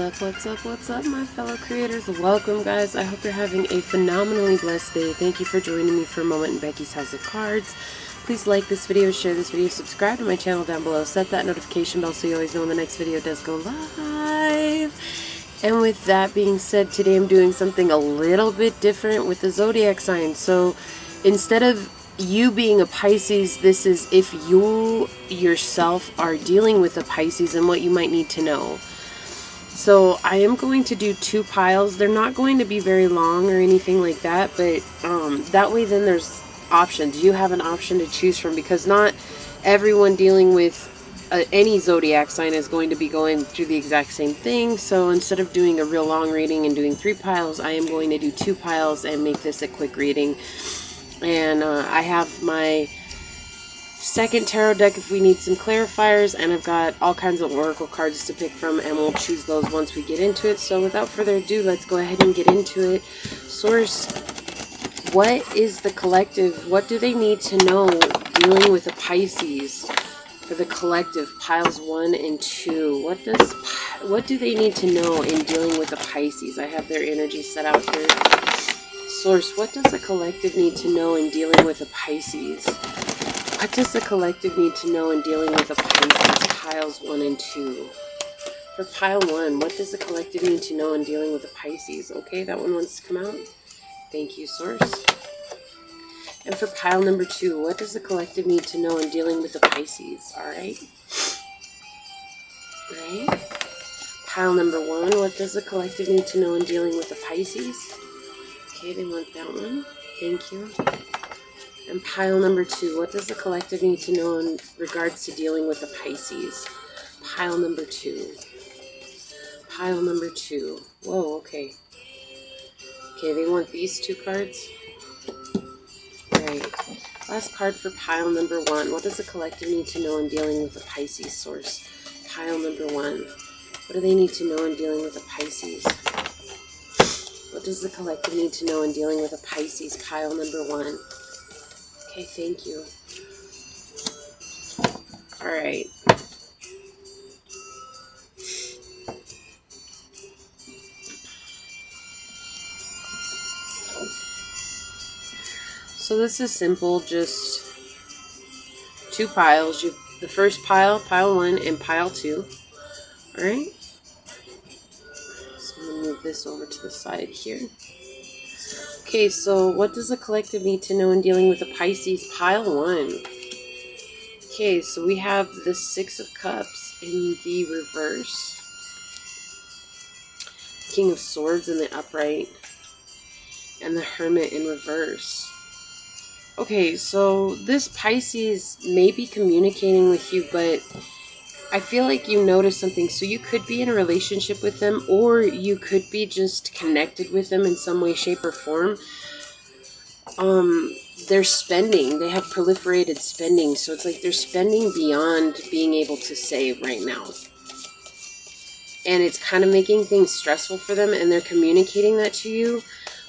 What's up, my fellow creators? Welcome, guys. I hope you're having a phenomenally blessed day. Thank you for joining me for a moment in Becky's House of Cards. Please like this video, share this video, subscribe to my channel down below, set that notification bell so you always know when the next video does go live. And with that being said, today I'm doing something a little bit different with the zodiac sign. So instead of you being a Pisces, this is if you yourself are dealing with a Pisces and what you might need to know. So I am going to do two piles. They're not going to be very long or anything like that, but that way then there's options. You have an option to choose from, because not everyone dealing with any zodiac sign is going to be going through the exact same thing. So instead of doing a real long reading and doing 3 piles, I am going to do 2 piles and make this a quick reading. And I have my second tarot deck if we need some clarifiers, and I've got all kinds of oracle cards to pick from, and we'll choose those once we get into it. So without further ado, let's go ahead and get into it. Source, what is the collective? What do they need to know dealing with a Pisces for the collective? Piles 1 and 2. What do they need to know in dealing with a Pisces? I have their energy set out here. Source, what does the collective need to know in dealing with a Pisces? What does the collective need to know in dealing with a Pisces? Piles 1 and 2. For pile 1, what does the collective need to know in dealing with a Pisces? Okay, that one wants to come out. Thank you, Source. And for pile number 2, what does the collective need to know in dealing with a Pisces? Alright. Alright. Pile number 1, what does the collective need to know in dealing with a Pisces? Okay, they want that one. Thank you. And pile number 2, what does the collective need to know in regards to dealing with a Pisces? Pile number 2. Pile number 2. Whoa, okay. Okay, they want these 2 cards. Alright. Last card for pile number 1. What does the collective need to know in dealing with a Pisces? Source. Pile number 1. What do they need to know in dealing with a Pisces? What does the collective need to know in dealing with a Pisces? Pile number 1. Okay, thank you. Alright. So this is simple, just 2 piles. You the first pile, pile 1, and pile 2. Alright? So I'm going to move this over to the side here. Okay, so what does the collective need to know in dealing with a Pisces? Pile 1. Okay, so we have the 6 of Cups in the reverse. King of Swords in the upright. And the Hermit in reverse. Okay, so this Pisces may be communicating with you, but I feel like you notice something. So you could be in a relationship with them, or you could be just connected with them in some way, shape, or form. They're spending. They have proliferated spending. So it's like they're spending beyond being able to save right now. And it's kind of making things stressful for them, and they're communicating that to you.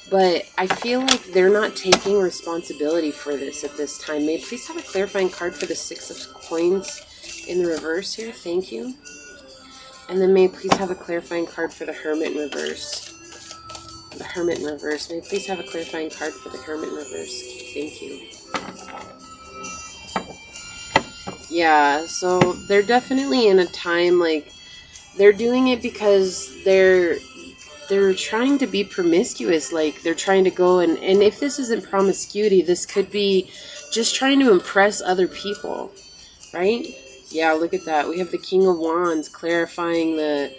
But I feel like they're not taking responsibility for this at this time. May I please have a clarifying card for the 6 of Coins in the reverse here? Thank you. And then may I please have a clarifying card for the Hermit in reverse? The Hermit in reverse. May I please have a clarifying card for the Hermit in reverse? Thank you. Yeah, so they're definitely in a time, like, they're doing it because they're trying to be promiscuous. Like, they're trying to go and if this isn't promiscuity, this could be just trying to impress other people, right? Yeah, look at that. We have the King of Wands clarifying the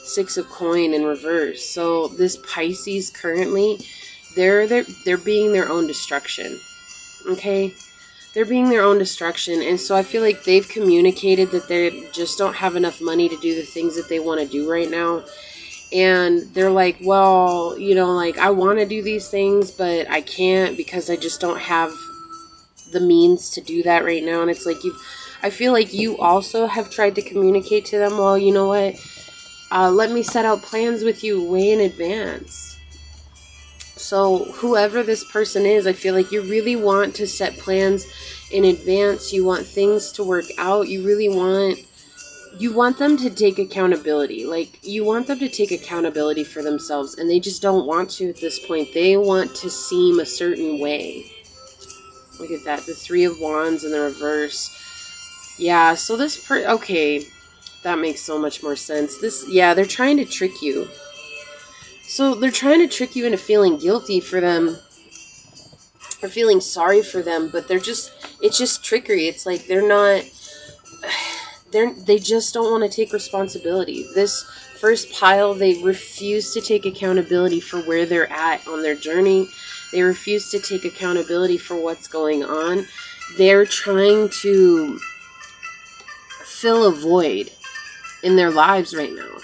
6 of Coin in reverse. So this Pisces currently, they're being their own destruction. Okay? They're being their own destruction. And so I feel like they've communicated that they just don't have enough money to do the things that they want to do right now. And they're like, well, you know, like, I want to do these things, but I can't because I just don't have the means to do that right now. And it's like, I feel like you also have tried to communicate to them, well, you know what, let me set out plans with you way in advance. So whoever this person is, I feel like you really want to set plans in advance. You want things to work out. You really want you want them to take accountability. Like, you want them to take accountability for themselves, and they just don't want to at this point. They want to seem a certain way. Look at that, the Three of Wands in the reverse. Yeah, so this okay, that makes so much more sense. Yeah, they're trying to trick you. So they're trying to trick you into feeling guilty for them, or feeling sorry for them, but it's just trickery. It's like they just don't want to take responsibility. This first pile, they refuse to take accountability for where they're at on their journey. They refuse to take accountability for what's going on. They're trying to fill a void in their lives right now,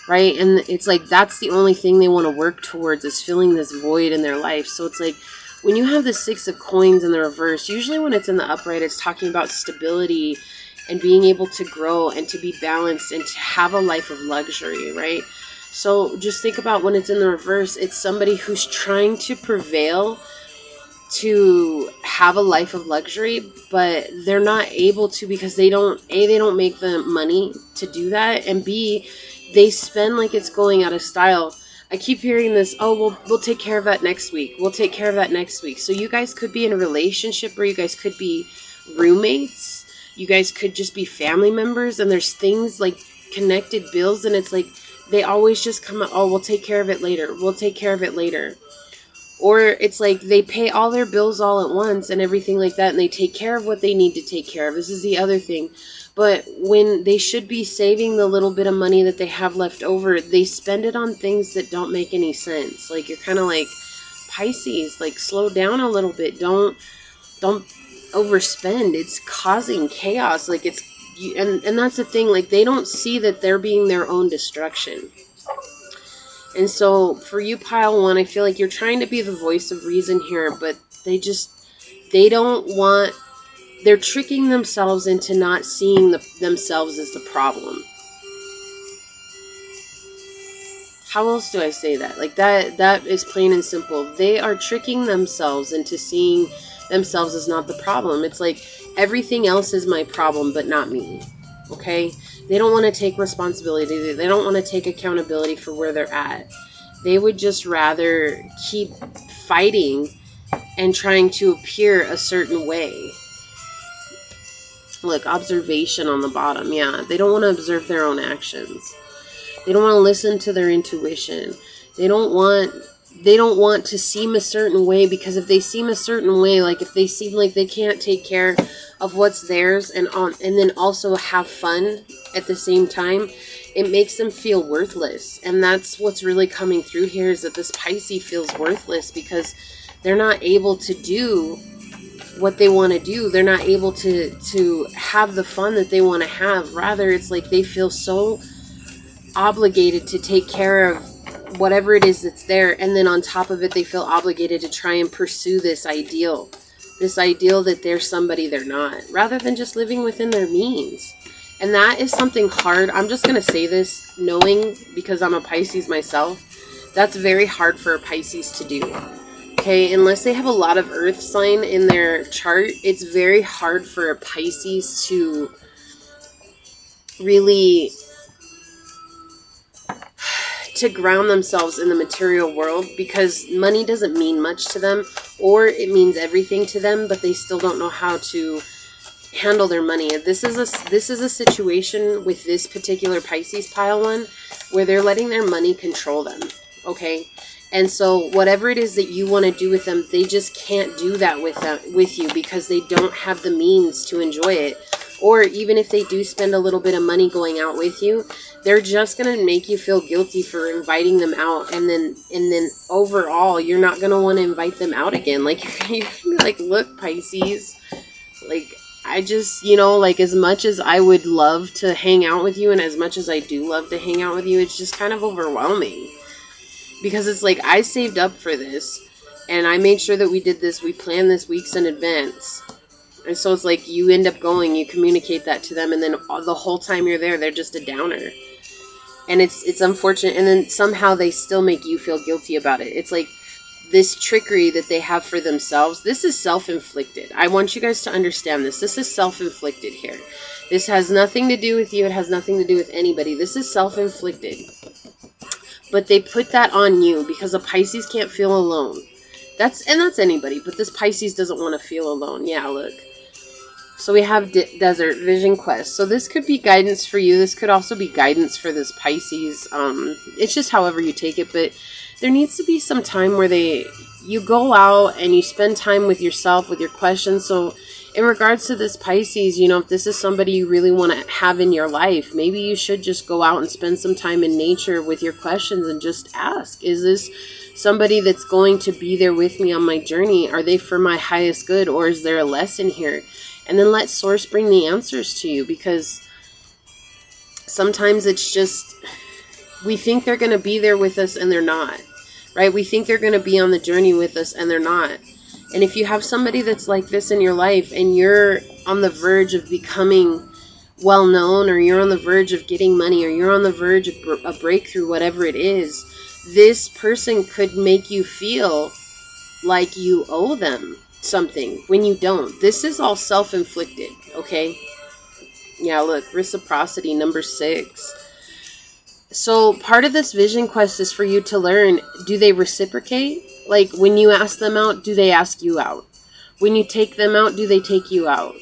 right? And it's like that's the only thing they want to work towards, is filling this void in their life. So it's like when you have the Six of Coins in the reverse, usually when it's in the upright, it's talking about stability and being able to grow and to be balanced and to have a life of luxury, right? So just think about when it's in the reverse, it's somebody who's trying to prevail to have a life of luxury, but they're not able to because they don't make the money to do that, and B, they spend like it's going out of style. I keep hearing this, oh, we'll take care of that next week. We'll take care of that next week. So you guys could be in a relationship, or you guys could be roommates. You guys could just be family members, and there's things like connected bills, and it's like they always just come out, oh, we'll take care of it later. We'll take care of it later. Or it's like they pay all their bills all at once and everything like that, and they take care of what they need to take care of. This is the other thing. But when they should be saving the little bit of money that they have left over, they spend it on things that don't make any sense. Like, you're kind of like, Pisces, like, slow down a little bit. Don't overspend. It's causing chaos. Like, and that's the thing. Like, they don't see that they're being their own destruction. And so for you, pile one, I feel like you're trying to be the voice of reason here, but they're tricking themselves into not seeing themselves as the problem. How else do I say that? Like, that is plain and simple. They are tricking themselves into seeing themselves as not the problem. It's like everything else is my problem, but not me. Okay? They don't want to take responsibility. They don't want to take accountability for where they're at. They would just rather keep fighting and trying to appear a certain way. Look, observation on the bottom. Yeah, they don't want to observe their own actions. They don't want to listen to their intuition. They don't want to seem a certain way, because if they seem a certain way, like if they seem like they can't take care of what's theirs and then also have fun at the same time, it makes them feel worthless. And that's what's really coming through here, is that this Pisces feels worthless because they're not able to do what they want to do. They're not able to have the fun that they want to have. Rather, it's like they feel so obligated to take care of whatever it is that's there, and then on top of it, they feel obligated to try and pursue this ideal that they're somebody they're not, rather than just living within their means. And that is something hard. I'm just going to say this knowing, because I'm a Pisces myself, that's very hard for a Pisces to do. Okay, unless they have a lot of earth sign in their chart, it's very hard for a Pisces to really ground themselves in the material world, because money doesn't mean much to them, or it means everything to them, but they still don't know how to handle their money. This is a situation with this particular Pisces pile one where they're letting their money control them. Okay, and so whatever it is that you want to do with them, they just can't do that with you, because they don't have the means to enjoy it. Or even if they do spend a little bit of money going out with you, they're just going to make you feel guilty for inviting them out. And then overall, you're not going to want to invite them out again. Like, you're going to be like, look, Pisces, like, I just, like, as much as I would love to hang out with you, and as much as I do love to hang out with you, it's just kind of overwhelming. Because it's like, I saved up for this, and I made sure that we did this, we planned this weeks in advance. And so it's like, you end up going, you communicate that to them, and then the whole time you're there, they're just a downer. And it's unfortunate, and then somehow they still make you feel guilty about it. It's like this trickery that they have for themselves. This is self-inflicted. I want you guys to understand this. This is self-inflicted here. This has nothing to do with you. It has nothing to do with anybody. This is self-inflicted. But they put that on you because a Pisces can't feel alone. That's anybody, but this Pisces doesn't want to feel alone. Yeah, look. So we have Desert Vision Quest. So this could be guidance for you. This could also be guidance for this Pisces. It's just however you take it, but there needs to be some time where you go out and you spend time with yourself, with your questions. So in regards to this Pisces, you know, if this is somebody you really want to have in your life, maybe you should just go out and spend some time in nature with your questions and just ask, is this somebody that's going to be there with me on my journey? Are they for my highest good, or is there a lesson here? And then let Source bring the answers to you, because sometimes it's just, we think they're going to be there with us and they're not, right? We think they're going to be on the journey with us and they're not. And if you have somebody that's like this in your life and you're on the verge of becoming well known, or you're on the verge of getting money, or you're on the verge of a breakthrough, whatever it is, this person could make you feel like you owe them something when you don't. This is all self-inflicted, okay? Yeah, look, reciprocity, number 6. So part of this vision quest is for you to learn, do they reciprocate? Like when you ask them out, do they ask you out? When you take them out, do they take you out?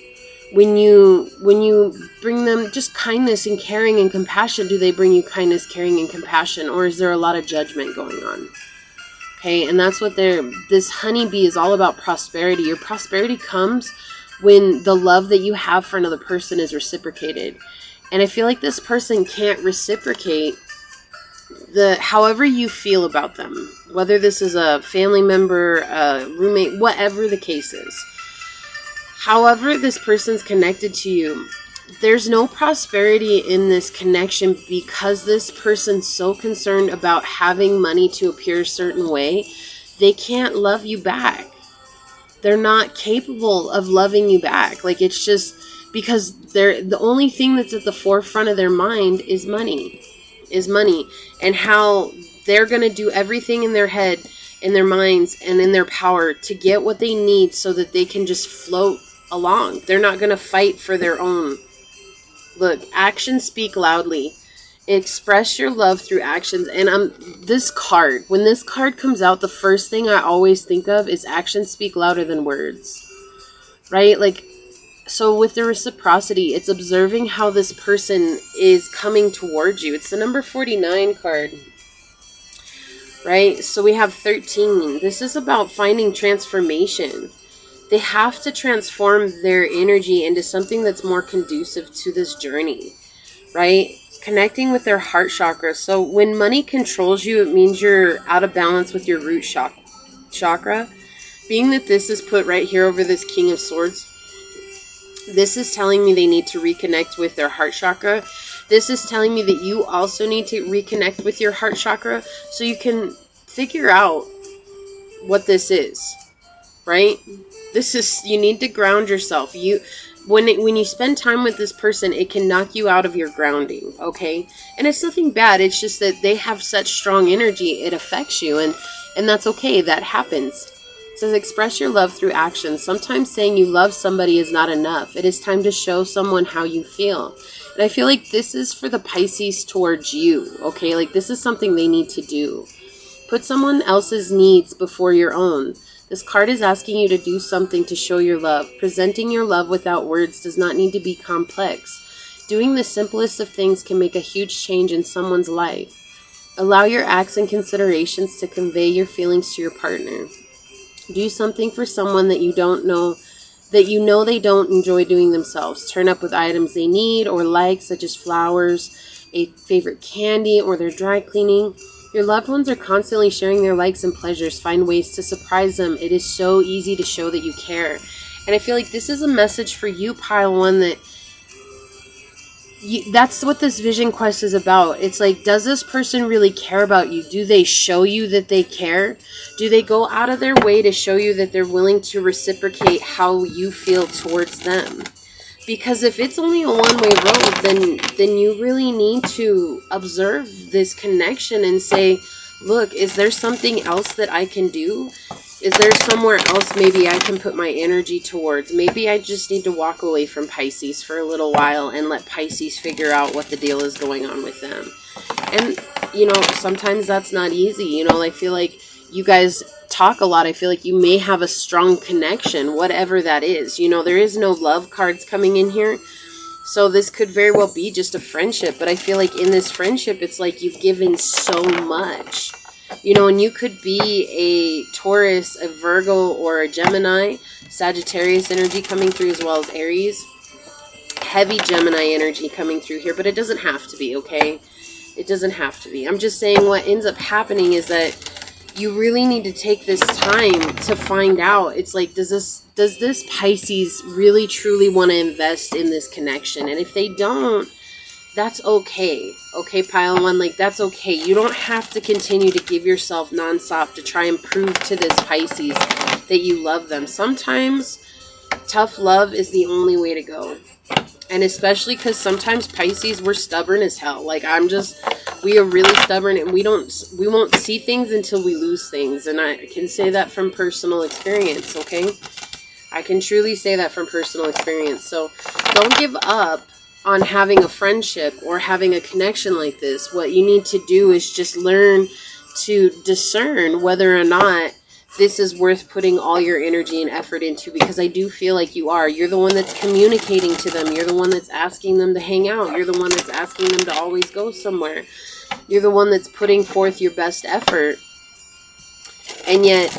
When you bring them just kindness and caring and compassion, do they bring you kindness, caring, and compassion? Or is there a lot of judgment going on? Okay, and that's what this honeybee is all about, prosperity. Your prosperity comes when the love that you have for another person is reciprocated. And I feel like this person can't reciprocate however you feel about them, whether this is a family member, a roommate, whatever the case is. However this person's connected to you, there's no prosperity in this connection because this person's so concerned about having money to appear a certain way, they can't love you back. They're not capable of loving you back. Like, it's just because the only thing that's at the forefront of their mind is money. And how they're going to do everything in their head, in their minds, and in their power to get what they need so that they can just float along. They're not going to fight for their own. Look, actions speak loudly. Express your love through actions. And this card, when this card comes out, the first thing I always think of is actions speak louder than words. Right? Like, so with the reciprocity, it's observing how this person is coming towards you. It's the number 49 card. Right? So we have 13. This is about finding transformation. They have to transform their energy into something that's more conducive to this journey. Right? Connecting with their heart chakra. So when money controls you, it means you're out of balance with your root chakra. Being that this is put right here over this King of Swords, this is telling me they need to reconnect with their heart chakra. This is telling me that you also need to reconnect with your heart chakra so you can figure out what this is, right? This is, you need to ground yourself. When you spend time with this person, it can knock you out of your grounding, okay? And it's nothing bad. It's just that they have such strong energy, it affects you, and that's okay. That happens. It says, express your love through action. Sometimes saying you love somebody is not enough. It is time to show someone how you feel. And I feel like this is for the Pisces towards you, okay? Like, this is something they need to do. Put someone else's needs before your own. This card is asking you to do something to show your love. Presenting your love without words does not need to be complex. Doing the simplest of things can make a huge change in someone's life. Allow your acts and considerations to convey your feelings to your partner. Do something for someone that you know they don't enjoy doing themselves. Turn up with items they need or like, such as flowers, a favorite candy, or their dry cleaning. Your loved ones are constantly sharing their likes and pleasures. Find ways to surprise them. It is so easy to show that you care. And I feel like this is a message for you, Pile 1, that that's what this vision quest is about. It's like, does this person really care about you? Do they show you that they care? Do they go out of their way to show you that they're willing to reciprocate how you feel towards them? Because if it's only a one-way road, then you really need to observe this connection and say, look, is there something else that I can do? Is there somewhere else maybe I can put my energy towards? Maybe I just need to walk away from Pisces for a little while and let Pisces figure out what the deal is going on with them. And, you know, sometimes that's not easy. You know, I feel like you guys talk a lot. I feel like you may have a strong connection, whatever that is. You know, there is no love cards coming in here. So this could very well be just a friendship. But I feel like in this friendship, it's like you've given so much. You know, and you could be a Taurus, a Virgo, or a Gemini, Sagittarius energy coming through, as well as Aries. Heavy Gemini energy coming through here, but it doesn't have to be, okay? It doesn't have to be. I'm just saying what ends up happening is that you really need to take this time to find out. It's like, does this Pisces really truly want to invest in this connection? And if they don't, that's okay. Okay, pile one, like, that's okay. You don't have to continue to give yourself nonstop to try and prove to this Pisces that you love them. Sometimes tough love is the only way to go. And especially because sometimes Pisces, we're stubborn as hell. Like, we are really stubborn, and we won't see things until we lose things. And I can say that from personal experience, okay? I can truly say that from personal experience. So don't give up on having a friendship or having a connection like this. What you need to do is just learn to discern whether or not this is worth putting all your energy and effort into, because I do feel like you are. You're the one that's communicating to them. You're the one that's asking them to hang out. You're the one that's asking them to always go somewhere. You're the one that's putting forth your best effort. And yet,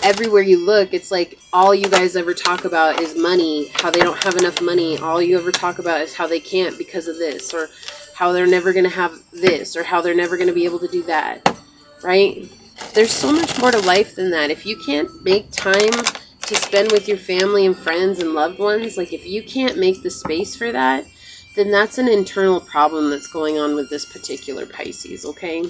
everywhere you look, it's like all you guys ever talk about is money, how they don't have enough money. All you ever talk about is how they can't because of this, or how they're never going to have this, or how they're never going to be able to do that, right? There's so much more to life than that. If you can't make time to spend with your family and friends and loved ones, like if you can't make the space for that, then that's an internal problem that's going on with this particular Pisces, okay?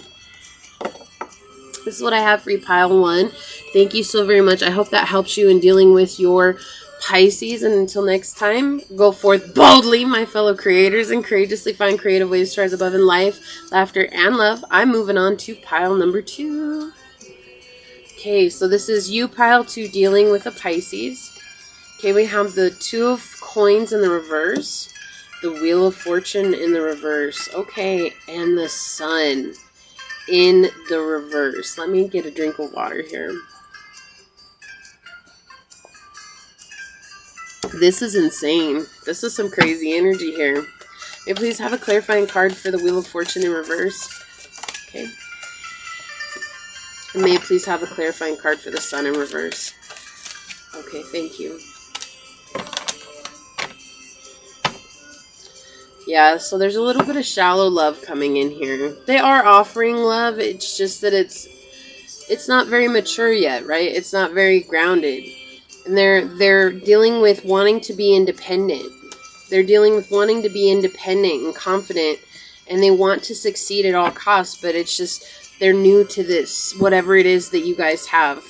This is what I have for you, pile one. Thank you so very much. I hope that helps you in dealing with your Pisces. And until next time, go forth boldly, my fellow creators, and courageously find creative ways to rise above in life, laughter, and love. I'm moving on to pile number 2. Okay, so this is you, pile 2, dealing with a Pisces. Okay, we have the 2 of coins in the reverse, the Wheel of Fortune in the reverse. Okay, and the Sun in the reverse. Let me get a drink of water here. This is insane. This is some crazy energy here. May I please have a clarifying card for the Wheel of Fortune in reverse? Okay. And may I please have a clarifying card for the Sun in reverse? Okay, thank you. Yeah, so there's a little bit of shallow love coming in here. They are offering love. It's just that it's not very mature yet, right? It's not very grounded. And they're dealing with wanting to be independent. They're dealing with wanting to be independent and confident, and they want to succeed at all costs, but it's just they're new to this, whatever it is that you guys have.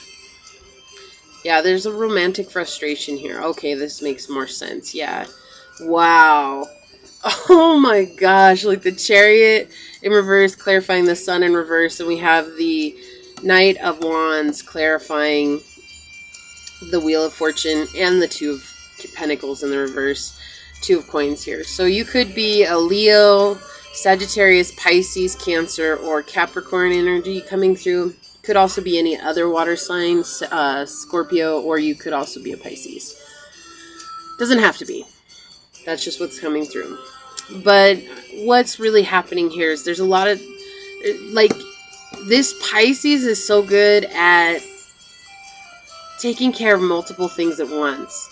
Yeah, there's a romantic frustration here. Okay, this makes more sense. Yeah. Wow. Oh my gosh, like the Chariot in reverse clarifying the Sun in reverse, and we have the Knight of Wands clarifying the Wheel of Fortune and the 2 of Pentacles in the reverse, 2 of Coins here. So you could be a Leo, Sagittarius, Pisces, Cancer, or Capricorn energy coming through. Could also be any other water sign, Scorpio, or you could also be a Pisces. Doesn't have to be. That's just what's coming through. But what's really happening here is there's a lot of, like, this Pisces is so good at taking care of multiple things at once.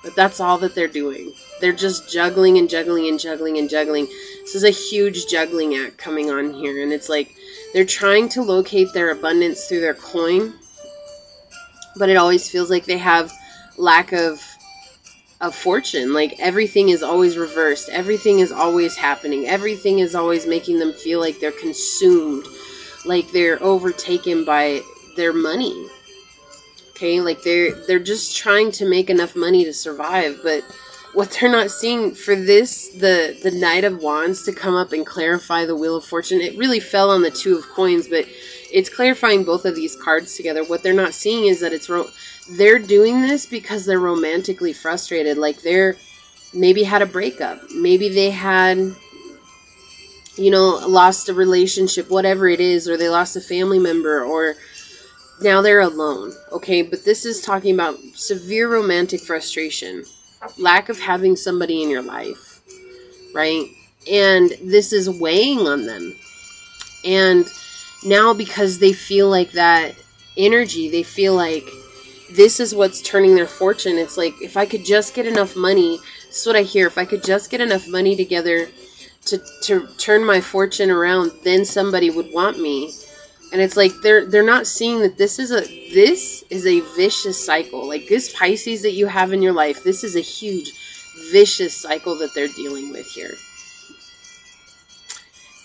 But that's all that they're doing. They're just juggling and juggling and juggling and juggling. This is a huge juggling act coming on here. And it's like they're trying to locate their abundance through their coin. But it always feels like they have lack of fortune. Like everything is always reversed. Everything is always happening. Everything is always making them feel like they're consumed. Like they're overtaken by their money. Okay, like they're just trying to make enough money to survive, but what they're not seeing for this, the Knight of Wands to come up and clarify the Wheel of Fortune, it really fell on the 2 of Coins, but it's clarifying both of these cards together. What they're not seeing is that they're doing this because they're romantically frustrated. Like they're maybe had a breakup. Maybe they had, you know, lost a relationship, whatever it is, or they lost a family member, or now they're alone. Okay, but this is talking about severe romantic frustration, lack of having somebody in your life, right? And this is weighing on them. And now because they feel like that energy, they feel like this is what's turning their fortune. It's like, if I could just get enough money, this is what I hear, if I could just get enough money together to turn my fortune around, then somebody would want me. And it's like they're not seeing that this is a vicious cycle. Like this Pisces that you have in your life, this is a huge vicious cycle that they're dealing with here.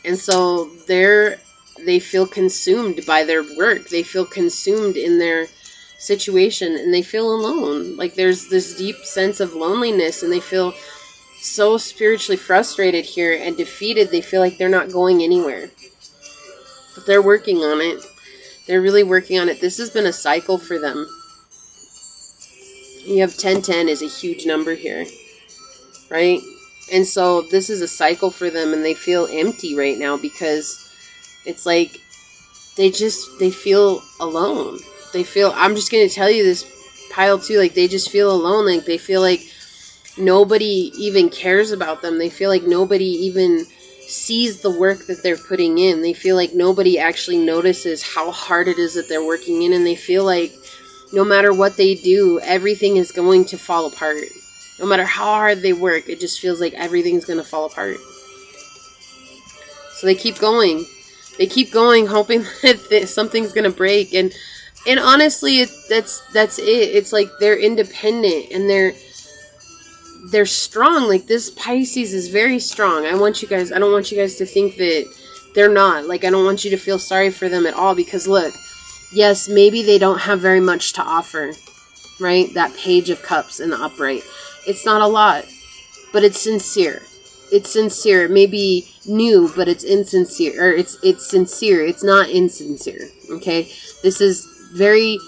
And so they feel consumed by their work. They feel consumed in their situation, and they feel alone. Like there's this deep sense of loneliness, and they feel so spiritually frustrated here and defeated. They feel like they're not going anywhere. But they're working on it. They're really working on it. This has been a cycle for them. You have 1010 is a huge number here, right? And so this is a cycle for them, and they feel empty right now because it's like they feel alone. They feel, I'm just going to tell you this, pile too, like they just feel alone. Like they feel like nobody even cares about them. They feel like nobody even sees the work that they're putting in. They feel like nobody actually notices how hard it is that they're working in, and they feel like no matter what they do, everything is going to fall apart. No matter how hard they work, it just feels like everything's going to fall apart. So they keep going. They keep going, hoping that something's going to break. And honestly, that's it. It's like they're independent and they're strong. Like this Pisces is very strong. I don't want you guys to think that they're not. Like I don't want you to feel sorry for them at all, because look, yes, maybe they don't have very much to offer, right? That Page of Cups in the upright. It's not a lot, but it's sincere. It's sincere. It may be new, but it's insincere, or it's sincere. It's not insincere. Okay? This is very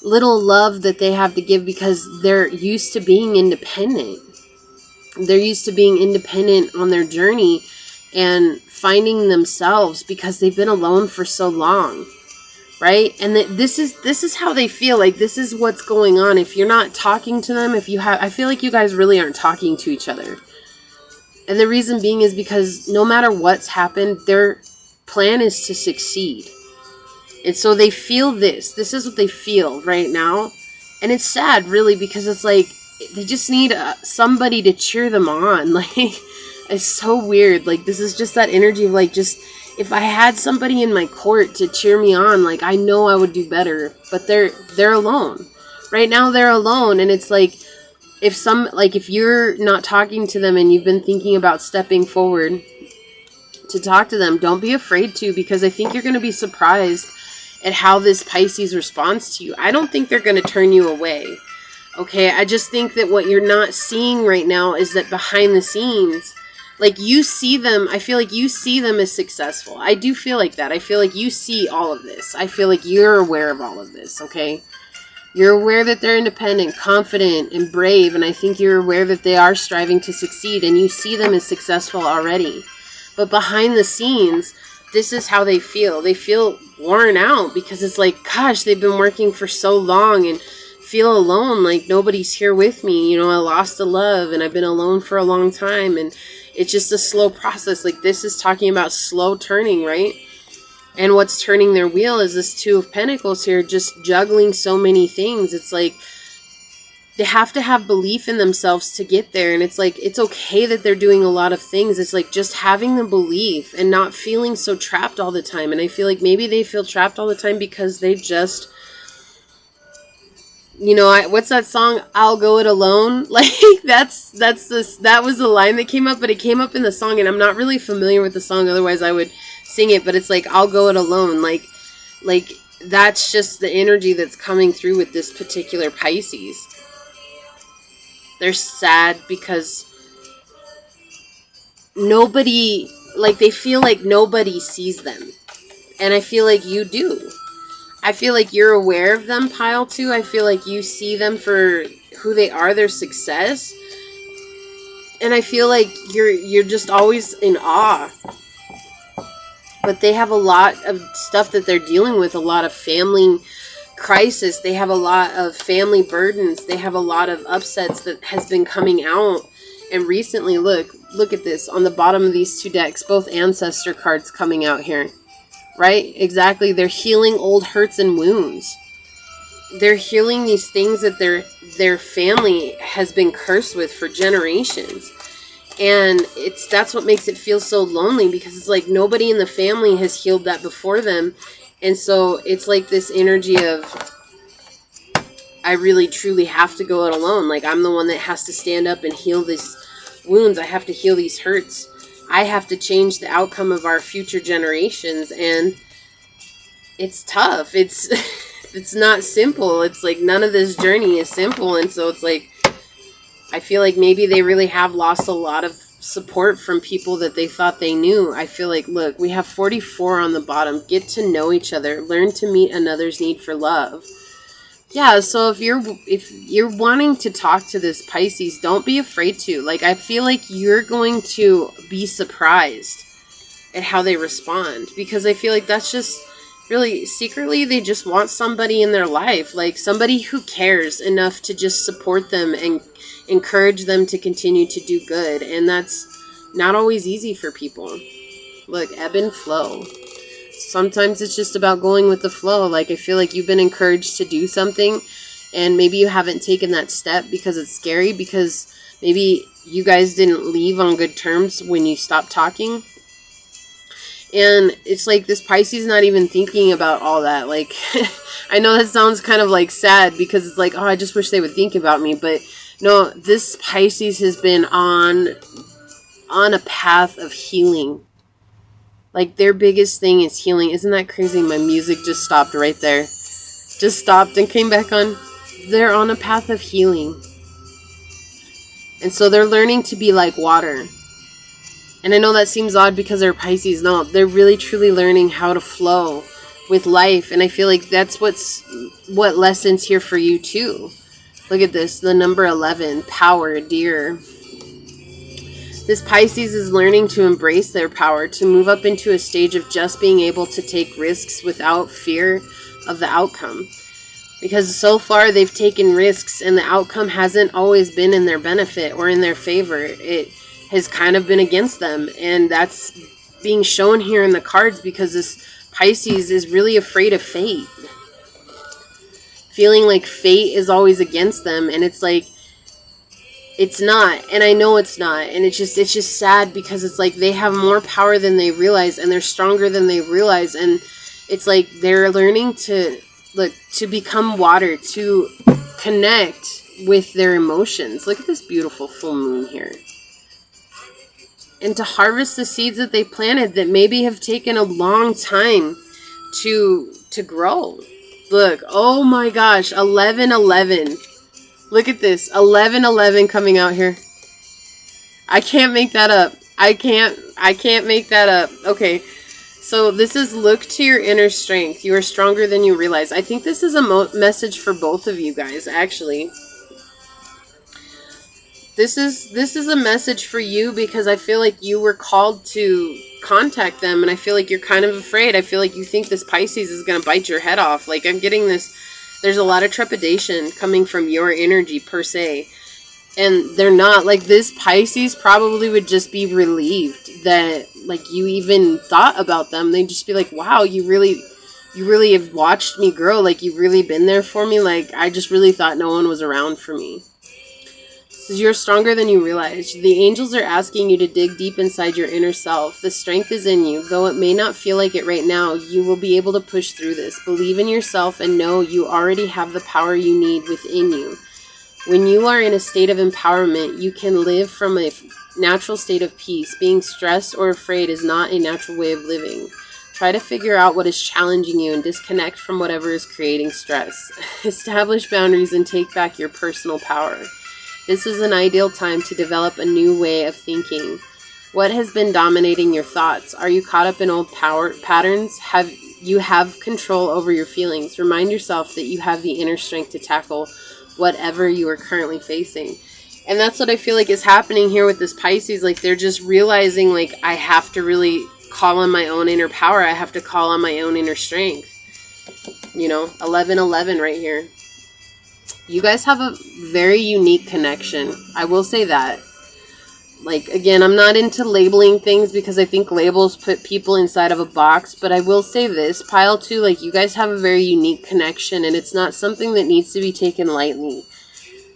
little love that they have to give because they're used to being independent. They're used to being independent on their journey and finding themselves because they've been alone for so long. Right? And this is how they feel. Like this is what's going on. If you're not talking to them, I feel like you guys really aren't talking to each other. And the reason being is because no matter what's happened, their plan is to succeed. And so they feel this. This is what they feel right now. And it's sad, really, because it's like they just need somebody to cheer them on. Like, it's so weird. Like, this is just that energy of like, just, if I had somebody in my court to cheer me on, like, I know I would do better. But they're alone. Right now, they're alone. And it's like, if you're not talking to them and you've been thinking about stepping forward to talk to them, don't be afraid to, because I think you're going to be surprised at how this Pisces responds to you. I don't think they're going to turn you away. Okay, I just think that what you're not seeing right now is that behind the scenes, like you see them, I feel like you see them as successful. I do feel like that. I feel like you see all of this. I feel like you're aware of all of this, okay? You're aware that they're independent, confident, and brave, and I think you're aware that they are striving to succeed, and you see them as successful already. But behind the scenes, this is how they feel. They feel worn out because it's like, gosh, they've been working for so long and feel alone, like nobody's here with me. You know, I lost a love and I've been alone for a long time, and it's just a slow process. Like this is talking about slow turning, right? And what's turning their wheel is this Two of Pentacles here, just juggling so many things. It's like they have to have belief in themselves to get there. And it's like, it's okay that they're doing a lot of things. It's like just having the belief and not feeling so trapped all the time. And I feel like maybe they feel trapped all the time because they just, you know, what's that song? I'll Go It Alone. Like that was the line that came up, but it came up in the song, and I'm not really familiar with the song. Otherwise I would sing it, but it's like, I'll go it alone. Like that's just the energy that's coming through with this particular Pisces. They're sad because nobody, like they feel like nobody sees them. And I feel like you do. I feel like you're aware of them, pile 2. I feel like you see them for who they are, their success. And I feel like you're just always in awe. But they have a lot of stuff that they're dealing with, a lot of family crisis. They have a lot of family burdens. They have a lot of upsets that has been coming out. And recently, look at this. On the bottom of these 2 decks, both ancestor cards coming out here. Right? Exactly. They're healing old hurts and wounds. They're healing these things that their family has been cursed with for generations. And that's what makes it feel so lonely, because it's like nobody in the family has healed that before them. And so it's like this energy of, I really truly have to go it alone. Like, I'm the one that has to stand up and heal these wounds. I have to heal these hurts. I have to change the outcome of our future generations. And it's tough. It's not simple. It's like none of this journey is simple. And so it's like, I feel like maybe they really have lost a lot of support from people that they thought they knew. I feel like, look, we have 44 on the bottom. Get to know each other. Learn to meet another's need for love. Yeah, so if you're wanting to talk to this Pisces, don't be afraid to. Like, I feel like you're going to be surprised at how they respond, because I feel like that's just really secretly they just want somebody in their life, like somebody who cares enough to just support them and encourage them to continue to do good. And that's not always easy for people. Look, ebb and flow. Sometimes it's just about going with the flow. Like, I feel like you've been encouraged to do something, and maybe you haven't taken that step because it's scary, because maybe you guys didn't leave on good terms when you stopped talking. And it's like this Pisces not even thinking about all that. Like, I know that sounds kind of like sad, because it's like, oh, I just wish they would think about me. But no, this Pisces has been on a path of healing. Like, their biggest thing is healing. Isn't that crazy? My music just stopped right there. Just stopped and came back on. They're on a path of healing. And so they're learning to be like water. And I know that seems odd because they're Pisces. No, they're really truly learning how to flow with life. And I feel like that's what lessons here for you too. Look at this, the number 11, power, deer. This Pisces is learning to embrace their power, to move up into a stage of just being able to take risks without fear of the outcome. Because so far they've taken risks and the outcome hasn't always been in their benefit or in their favor. It has kind of been against them. And that's being shown here in the cards, because this Pisces is really afraid of fate. Feeling like fate is always against them. And it's like, it's not, and I know it's not, and it's just sad, because it's like they have more power than they realize, and they're stronger than they realize, and it's like they're learning to become water, to connect with their emotions. Look at this beautiful full moon here. And to harvest the seeds that they planted that maybe have taken a long time to grow. Look, oh my gosh, 1111. Look at this, 1111 coming out here. I can't make that up. I can't make that up. Okay, so this is look to your inner strength. You are stronger than you realize. I think this is a message for both of you guys, actually. This is a message for you, because I feel like you were called to contact them, and I feel like you're kind of afraid. I feel like you think this Pisces is going to bite your head off. Like, I'm getting this. There's a lot of trepidation coming from your energy per se. And they're not. Like, this Pisces probably would just be relieved that, like, you even thought about them. They'd just be like, wow, you really have watched me grow. Like, you've really been there for me. Like, I just really thought no one was around for me. So you're stronger than you realize. The angels are asking you to dig deep inside your inner self. The strength is in you. Though it may not feel like it right now, you will be able to push through this. Believe in yourself and know you already have the power you need within you. When you are in a state of empowerment, you can live from a natural state of peace. Being stressed or afraid is not a natural way of living. Try to figure out what is challenging you and disconnect from whatever is creating stress. Establish boundaries and take back your personal power. This is an ideal time to develop a new way of thinking. What has been dominating your thoughts? Are you caught up in old power patterns? Have you have control over your feelings. Remind yourself that you have the inner strength to tackle whatever you are currently facing. And that's what I feel like is happening here with this Pisces. Like, they're just realizing, like, I have to really call on my own inner power. I have to call on my own inner strength. You know, 11-11 right here. You guys have a very unique connection. I will say that. Like, again, I'm not into labeling things because I think labels put people inside of a box. But I will say this, pile 2, like, you guys have a very unique connection. And it's not something that needs to be taken lightly.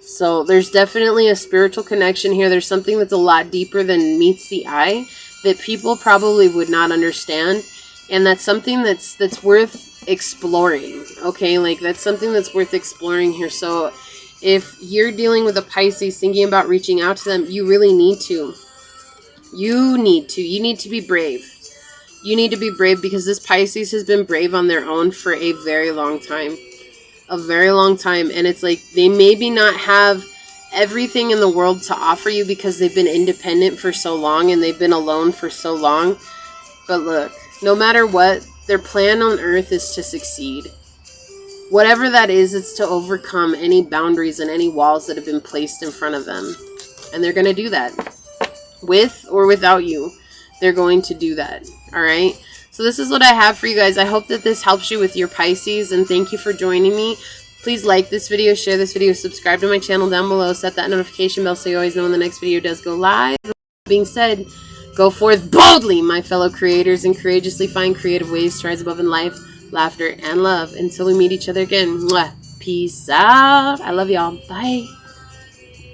So there's definitely a spiritual connection here. There's something that's a lot deeper than meets the eye that people probably would not understand. And that's something that's worth exploring. Okay, like, that's something that's worth exploring here. So if you're dealing with a Pisces, thinking about reaching out to them, you really need to. You need to be brave. You need to be brave because this Pisces has been brave on their own for a very long time. A very long time. And it's like they maybe not have everything in the world to offer you because they've been independent for so long and they've been alone for so long. But look, no matter what, their plan on earth is to succeed. Whatever that is, it's to overcome any boundaries and any walls that have been placed in front of them. And they're going to do that. With or without you, they're going to do that. All right? So this is what I have for you guys. I hope that this helps you with your Pisces. And thank you for joining me. Please like this video, share this video, subscribe to my channel down below. Set that notification bell so you always know when the next video does go live. With that being said, go forth boldly, my fellow creators, and courageously find creative ways to rise above in life, laughter, and love. Until we meet each other again. Mwah. Peace out. I love y'all. Bye.